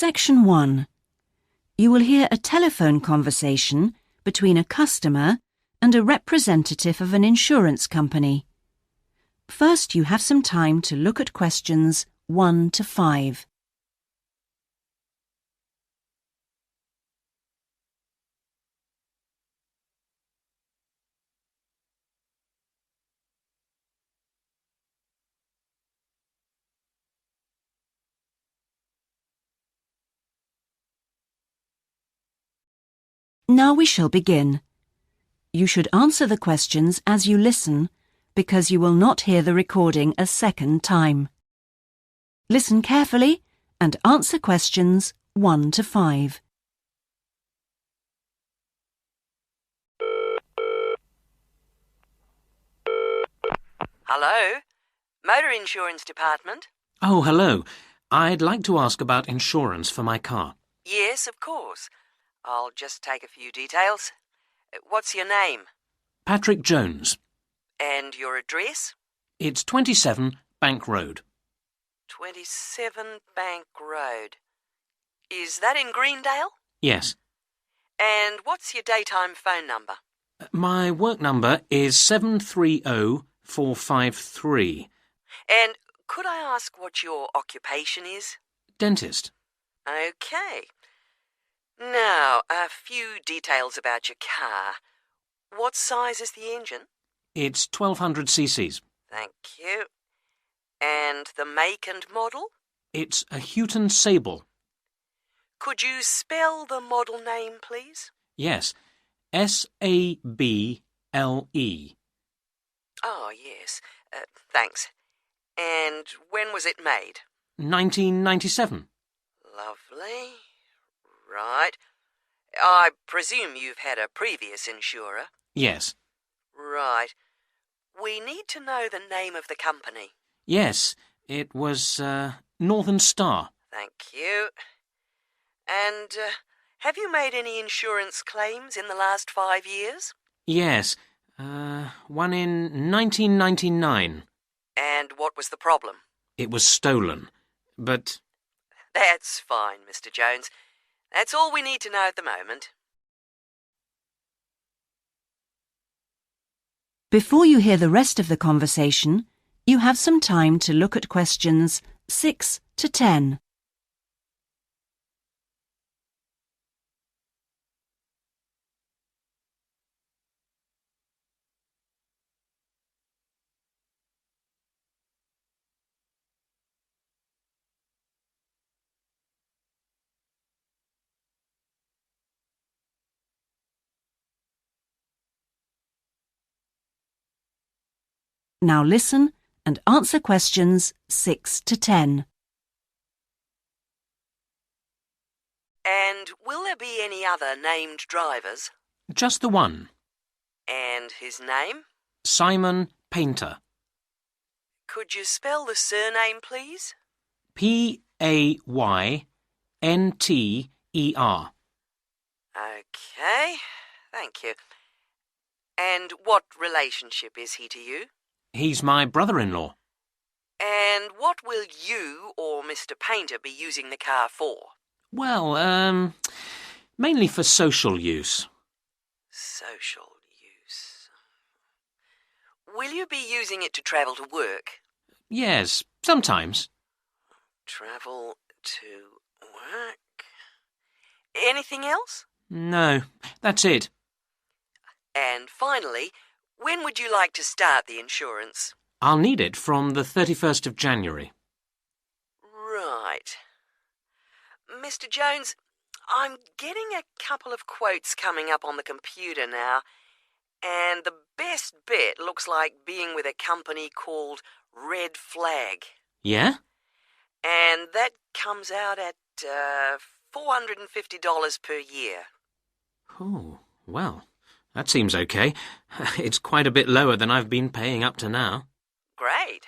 Section 1. You will hear a telephone conversation between a customer and a representative of an insurance company. First, you have some time to look at questions 1 to 5. Now we shall begin. You should answer the questions as you listen, because you will not hear the recording a second time. Listen carefully and answer questions 1 to 5. Hello? Motor Insurance Department? Oh, hello. I'd like to ask about insurance for my car. Yes, of course. I'll just take a few details. What's your name? Patrick Jones. And your address? It's 27 Bank Road. 27 Bank Road. Is that in Greendale? Yes. And what's your daytime phone number? My work number is 730453. And could I ask what your occupation is? Dentist. Okay. Now, a few details about your car. What size is the engine? It's 1200 cc's. Thank you. And the make and model? It's a Houghton Sable. Could you spell the model name, please? Yes. S-A-B-L-E. Oh, yes. Thanks. And when was it made? 1997. Lovely. Right. I presume you've had a previous insurer? Yes. Right. We need to know the name of the company. Yes, it was Northern Star. Thank you. And have you made any insurance claims in the last 5 years? Yes. One in 1999. And what was the problem? It was stolen. But... That's fine, Mr. Jones. That's all we need to know at the moment. Before you hear the rest of the conversation, you have some time to look at questions 6 to 10. Now listen and answer questions 6 to 10. And will there be any other named drivers? just the one. And his name? Simon Painter. Could you spell the surname, please? P-A-Y-N-T-E-R. Okay, thank you. And what relationship is he to you? He's my brother-in-law. And what will you or Mr. Painter be using the car for? Well, mainly for social use. Social use. Will you be using it to travel to work? Yes, sometimes. Travel to work. Anything else? No, that's it. And finally, when would you like to start the insurance? I'll need it from the 31st of January. Right. Mr. Jones, I'm getting a couple of quotes coming up on the computer now, and the best bet looks like being with a company called Red Flag. Yeah? And that comes out at $450 per year. Oh, well, that seems okay. It's quite a bit lower than I've been paying up to now. Great.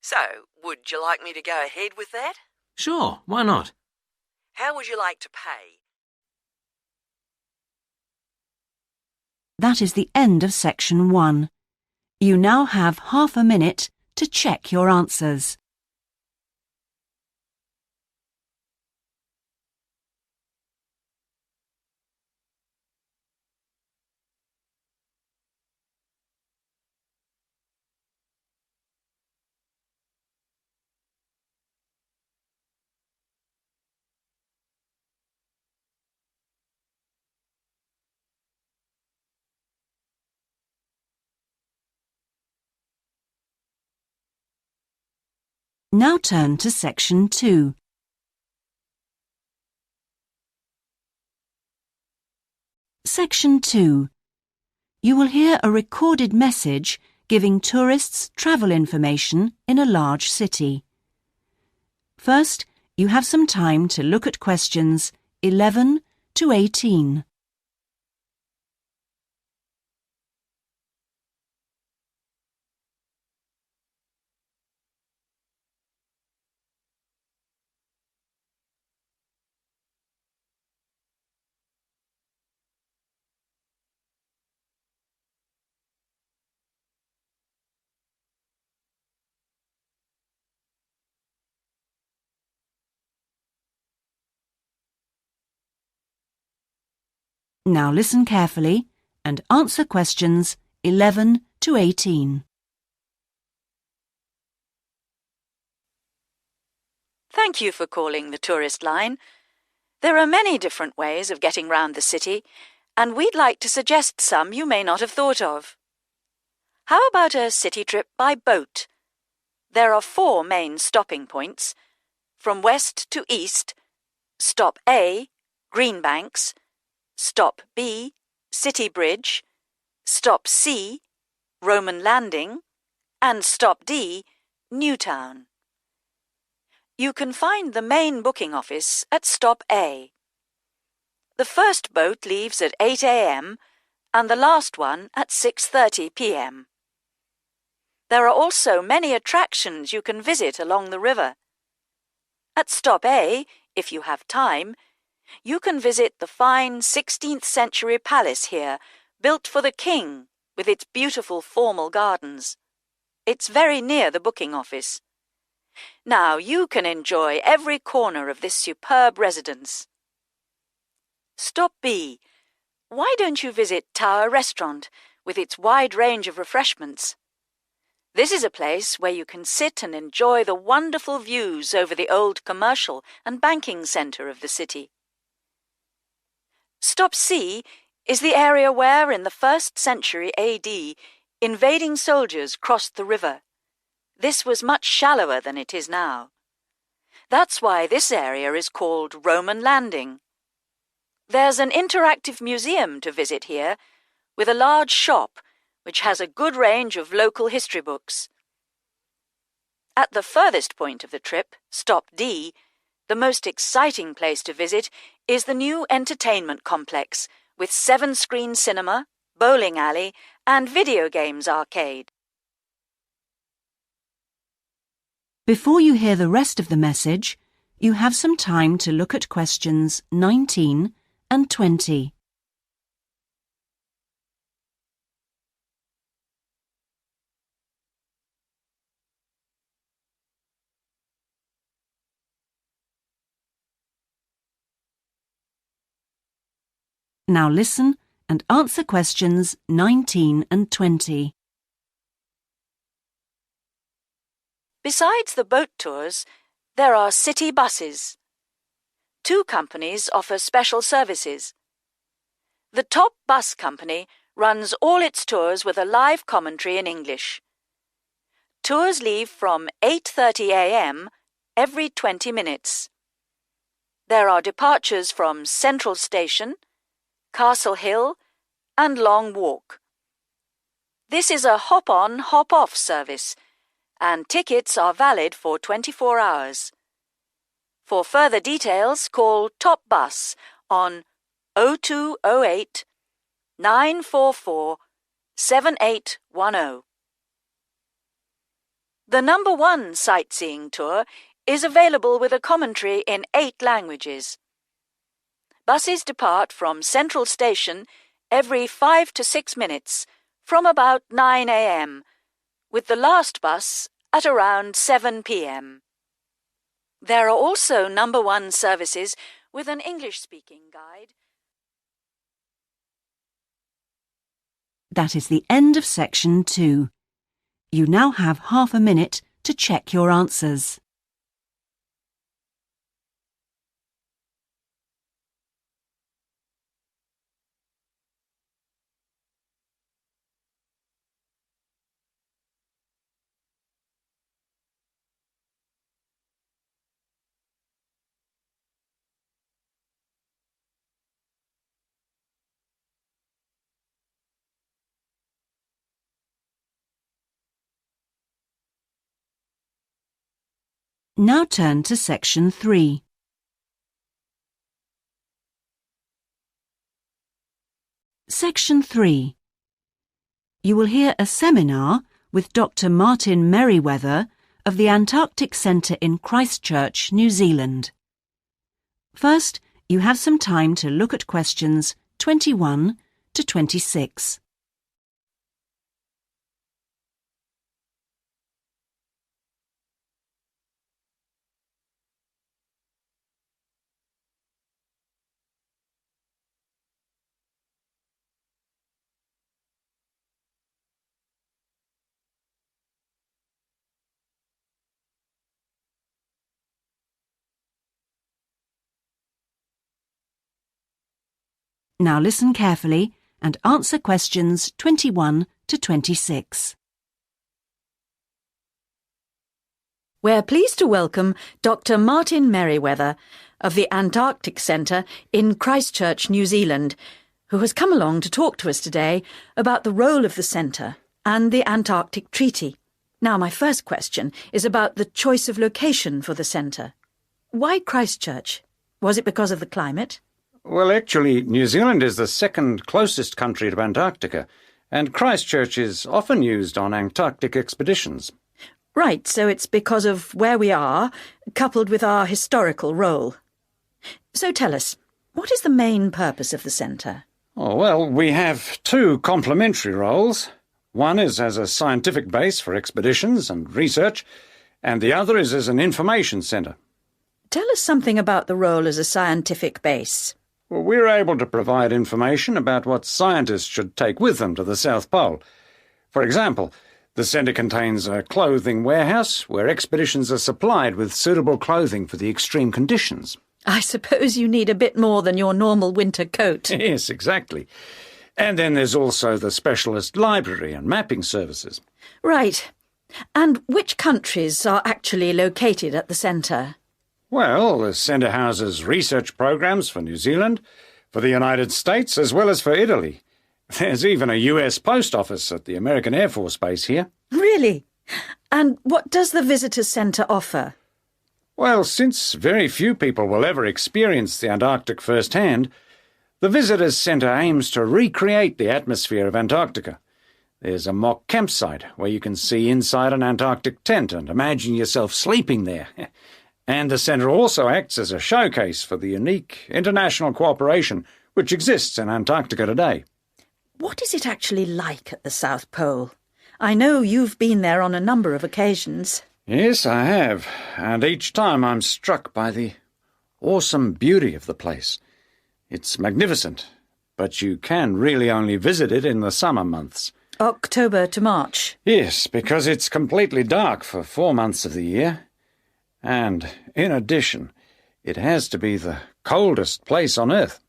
So, would you like me to go ahead with that? Sure, why not? How would you like to pay? That is the end of section 1. You now have half a minute to check your answers. Now turn to Section 2. Section 2. You will hear a recorded message giving tourists travel information in a large city. First, you have some time to look at questions 11 to 18. Now listen carefully and answer questions 11 to 18. Thank you for calling the tourist line. There are many different ways of getting round the city, and we'd like to suggest some you may not have thought of. How about a city trip by boat? There are 4 main stopping points. From west to east, Stop A, Greenbanks, Stop B, City Bridge, Stop C, Roman Landing, and Stop D, Newtown. You can find the main booking office at Stop A. The first boat leaves at 8 a.m. and the last one at 6:30 p.m. There are also many attractions you can visit along the river. At Stop A, if you have time, you can visit the fine 16th century palace here, built for the king, with its beautiful formal gardens. It's very near the booking office. Now you can enjoy every corner of this superb residence. Stop B. Why don't you visit Tower Restaurant with its wide range of refreshments? This is a place where you can sit and enjoy the wonderful views over the old commercial and banking centre of the city. Stop C is the area where, in the 1st century AD, invading soldiers crossed the river. This was much shallower than it is now. That's why this area is called Roman Landing. There's an interactive museum to visit here, with a large shop which has a good range of local history books. At the furthest point of the trip, Stop D, the most exciting place to visit is the new entertainment complex with 7-screen cinema, bowling alley, and video games arcade. Before you hear the rest of the message, you have some time to look at questions 19 and 20. Now listen and answer questions 19 and 20. Besides the boat tours, there are city buses. 2 companies offer special services. The top bus company runs all its tours with a live commentary in English. Tours leave from 8:30 a.m. every 20 minutes. There are departures from Central Station, Castle Hill, and Long Walk. This is a hop-on, hop-off service, and tickets are valid for 24 hours. For further details, call Top Bus on 0208 944 7810. The number 1 sightseeing tour is available with a commentary in 8 languages. Buses depart from Central Station every 5 to 6 minutes from about 9 a.m., with the last bus at around 7 p.m. There are also number 1 services with an English-speaking guide. That is the end of Section 2. You now have half a minute to check your answers. Now turn to Section 3. Section 3. You will hear a seminar with Dr. Martin Merriweather of the Antarctic Center in Christchurch, New Zealand. First, you have some time to look at questions 21 to 26. Now listen carefully and answer questions 21 to 26. We're pleased to welcome Dr. Martin Merriweather of the Antarctic Center in Christchurch, New Zealand, who has come along to talk to us today about the role of the centre and the Antarctic Treaty. Now, my first question is about the choice of location for the centre. Why Christchurch? Was it because of the climate? Well, actually, New Zealand is the second closest country to Antarctica, and Christchurch is often used on Antarctic expeditions. Right, so it's because of where we are, coupled with our historical role. So tell us, what is the main purpose of the centre? Oh, well, we have two complementary roles. One is as a scientific base for expeditions and research, and the other is as an information centre. Tell us something about the role as a scientific base. Well, we're able to provide information about what scientists should take with them to the South Pole. For example, the centre contains a clothing warehouse where expeditions are supplied with suitable clothing for the extreme conditions. I suppose you need a bit more than your normal winter coat. Yes, exactly. And then there's also the specialist library and mapping services. Right. And which countries are actually located at the centre? Well, the centre houses research programs for New Zealand, for the United States, as well as for Italy. There's even a US post office at the American Air Force Base here. Really? And what does the Visitors Centre offer? Well, since very few people will ever experience the Antarctic firsthand, the Visitors Centre aims to recreate the atmosphere of Antarctica. There's a mock campsite where you can see inside an Antarctic tent and imagine yourself sleeping there. And the centre also acts as a showcase for the unique international cooperation which exists in Antarctica today. What is it actually like at the South Pole? I know you've been there on a number of occasions. Yes, I have, and each time I'm struck by the awesome beauty of the place. It's magnificent, but you can really only visit it in the summer months. October to March? Yes, because it's completely dark for 4 months of the year. And, in addition, it has to be the coldest place on Earth.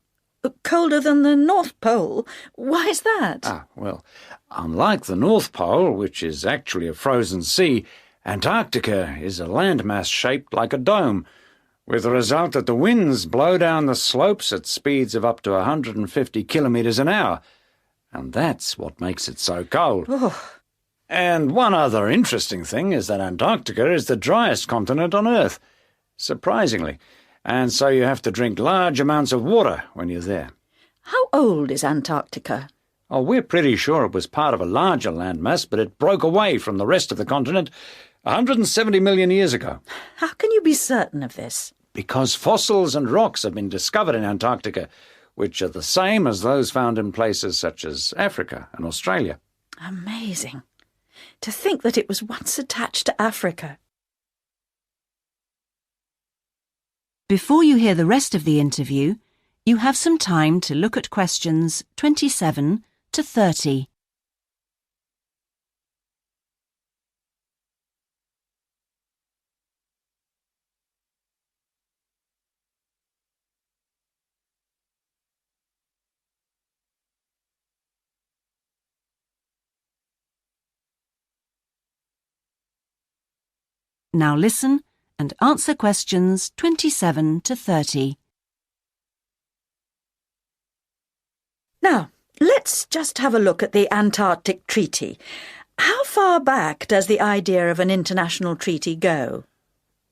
Colder than the North Pole? Why is that? Well, unlike the North Pole, which is actually a frozen sea, Antarctica is a landmass shaped like a dome, with the result that the winds blow down the slopes at speeds of up to 150 kilometres an hour. And that's what makes it so cold. Oh. And one other interesting thing is that Antarctica is the driest continent on Earth, surprisingly, and so you have to drink large amounts of water when you're there. How old is Antarctica? Oh, we're pretty sure it was part of a larger landmass, but it broke away from the rest of the continent 170 million years ago. How can you be certain of this? Because fossils and rocks have been discovered in Antarctica, which are the same as those found in places such as Africa and Australia. Amazing. To think that it was once attached to Africa. Before you hear the rest of the interview, you have some time to look at questions 27 to 30. Now listen and answer questions 27 to 30. Now, let's just have a look at the Antarctic Treaty. How far back does the idea of an international treaty go?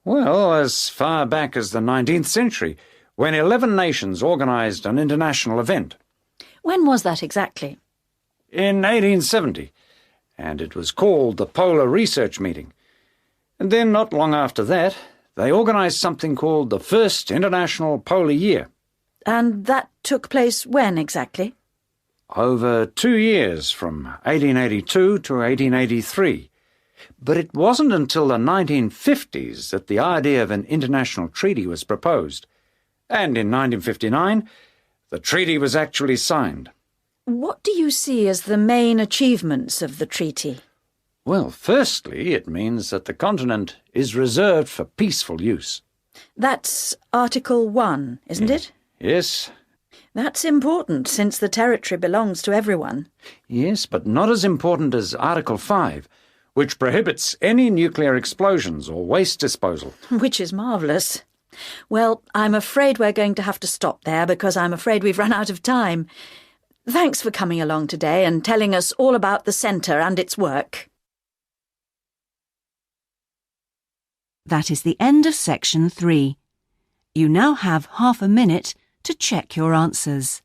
Well, as far back as the 19th century, when 11 nations organised an international event. When was that exactly? In 1870, and it was called the Polar Research Meeting. And then, not long after that, they organised something called the First International Polar Year. And that took place when exactly? Over 2 years, from 1882 to 1883. But it wasn't until the 1950s that the idea of an international treaty was proposed. And in 1959, the treaty was actually signed. What do you see as the main achievements of the treaty? Well, firstly, it means that the continent is reserved for peaceful use. That's Article 1, isn't it? Yes. That's important, since the territory belongs to everyone. Yes, but not as important as Article 5, which prohibits any nuclear explosions or waste disposal. Which is marvellous. Well, I'm afraid we're going to have to stop there because I'm afraid we've run out of time. Thanks for coming along today and telling us all about the centre and its work. That is the end of section 3. You now have half a minute to check your answers.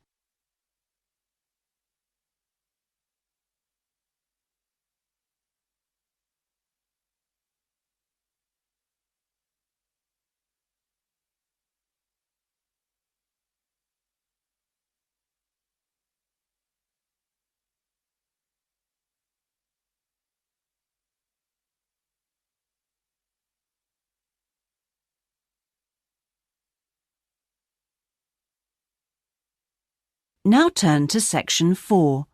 Now turn to section 4.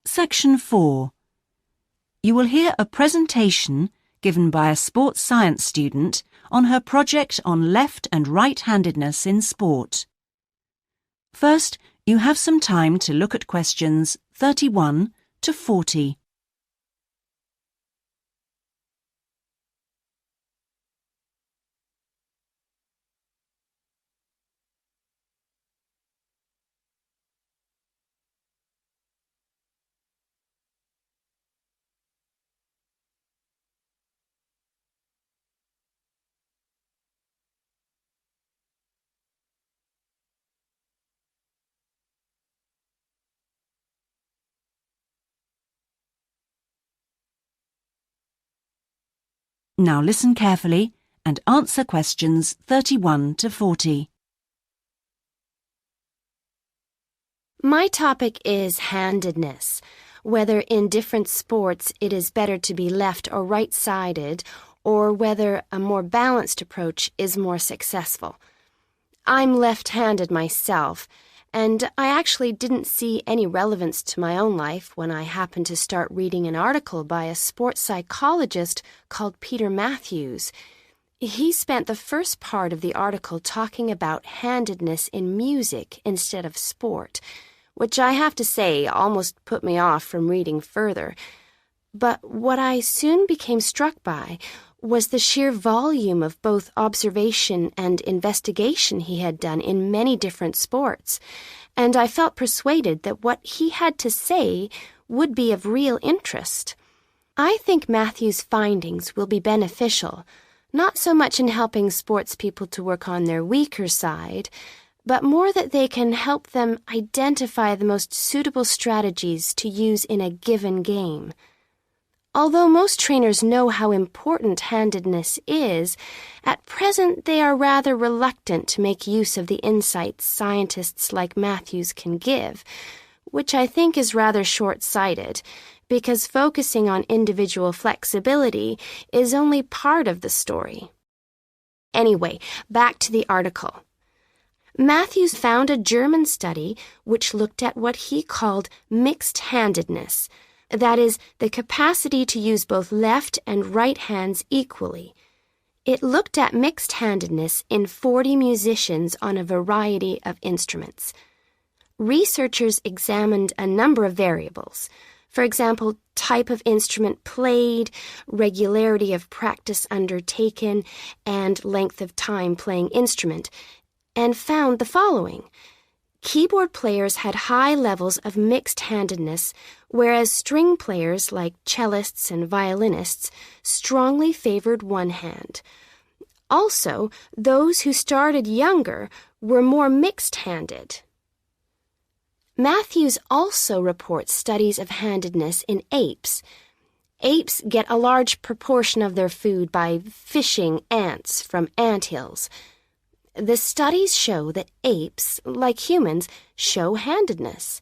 Section 4. You will hear a presentation given by a sports science student on her project on left and right-handedness in sport. First, you have some time to look at questions 31 to 40. Now listen carefully and answer questions 31 to 40. My topic is handedness, whether in different sports it is better to be left or right-sided, or whether a more balanced approach is more successful. I'm left-handed myself, and I actually didn't see any relevance to my own life when I happened to start reading an article by a sports psychologist called Peter Matthews. He spent the first part of the article talking about handedness in music instead of sport, which I have to say almost put me off from reading further. But what I soon became struck by was the sheer volume of both observation and investigation he had done in many different sports, and I felt persuaded that what he had to say would be of real interest. I think Matthew's findings will be beneficial, not so much in helping sports people to work on their weaker side, but more that they can help them identify the most suitable strategies to use in a given game. Although most trainers know how important handedness is, at present they are rather reluctant to make use of the insights scientists like Matthews can give, which I think is rather short-sighted, because focusing on individual flexibility is only part of the story. Anyway, back to the article. Matthews found a German study which looked at what he called mixed-handedness, that is, the capacity to use both left and right hands equally. It looked at mixed-handedness in 40 musicians on a variety of instruments. Researchers examined a number of variables, for example, type of instrument played, regularity of practice undertaken, and length of time playing instrument, and found the following. Keyboard players had high levels of mixed-handedness, whereas string players like cellists and violinists strongly favored one hand. Also, those who started younger were more mixed-handed. Matthews also reports studies of handedness in apes. Apes get a large proportion of their food by fishing ants from anthills. The studies show that apes, like humans, show handedness,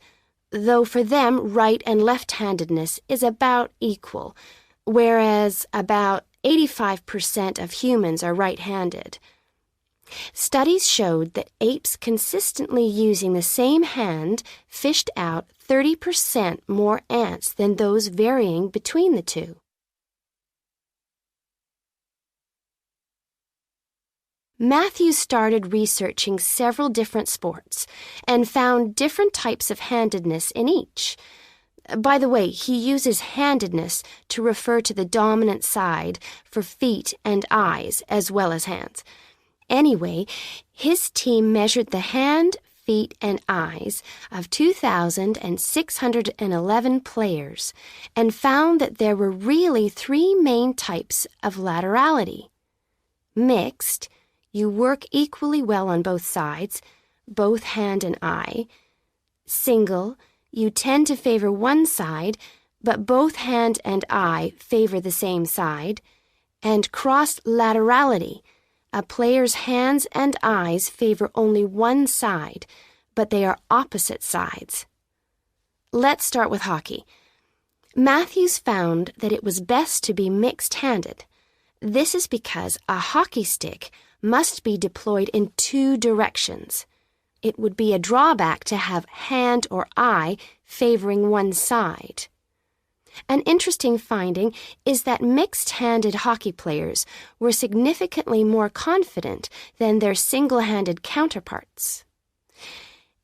though for them right and left-handedness is about equal, whereas about 85% of humans are right-handed. Studies showed that apes consistently using the same hand fished out 30% more ants than those varying between the two. Matthews started researching several different sports and found different types of handedness in each. By the way, he uses handedness to refer to the dominant side for feet and eyes as well as hands. Anyway, his team measured the hand, feet, and eyes of 2,611 players and found that there were really three main types of laterality. Mixed, you work equally well on both sides, both hand and eye. Single, you tend to favor one side, but both hand and eye favor the same side. And cross-laterality, a player's hands and eyes favor only one side, but they are opposite sides. Let's start with hockey. Matthews found that it was best to be mixed-handed. This is because a hockey stick must be deployed in two directions. It would be a drawback to have hand or eye favoring one side. An interesting finding is that mixed-handed hockey players were significantly more confident than their single-handed counterparts.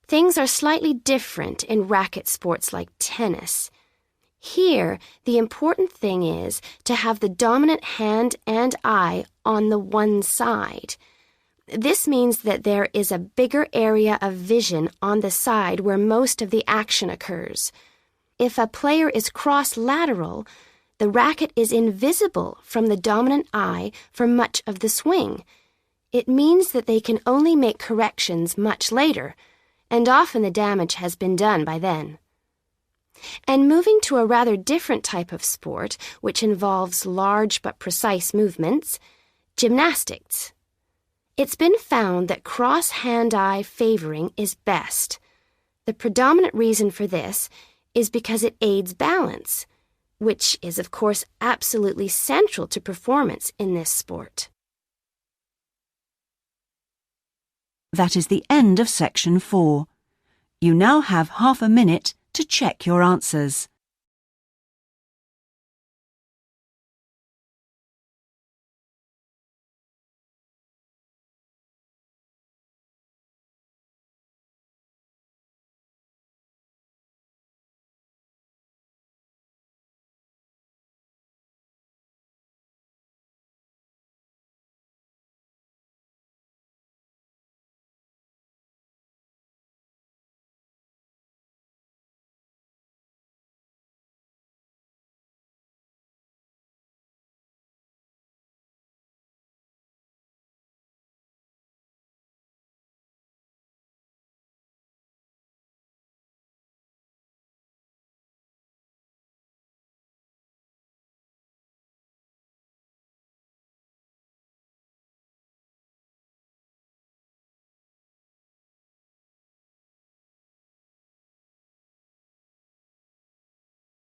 Things are slightly different in racket sports like tennis. Here, the important thing is to have the dominant hand and eye on the one side. This means that there is a bigger area of vision on the side where most of the action occurs. If a player is cross-lateral, the racket is invisible from the dominant eye for much of the swing. It means that they can only make corrections much later, and often the damage has been done by then. And moving to a rather different type of sport, which involves large but precise movements, gymnastics. It's been found that cross-hand-eye favoring is best. The predominant reason for this is because it aids balance, which is, of course, absolutely central to performance in this sport. That is the end of section 4. You now have half a minute to check your answers.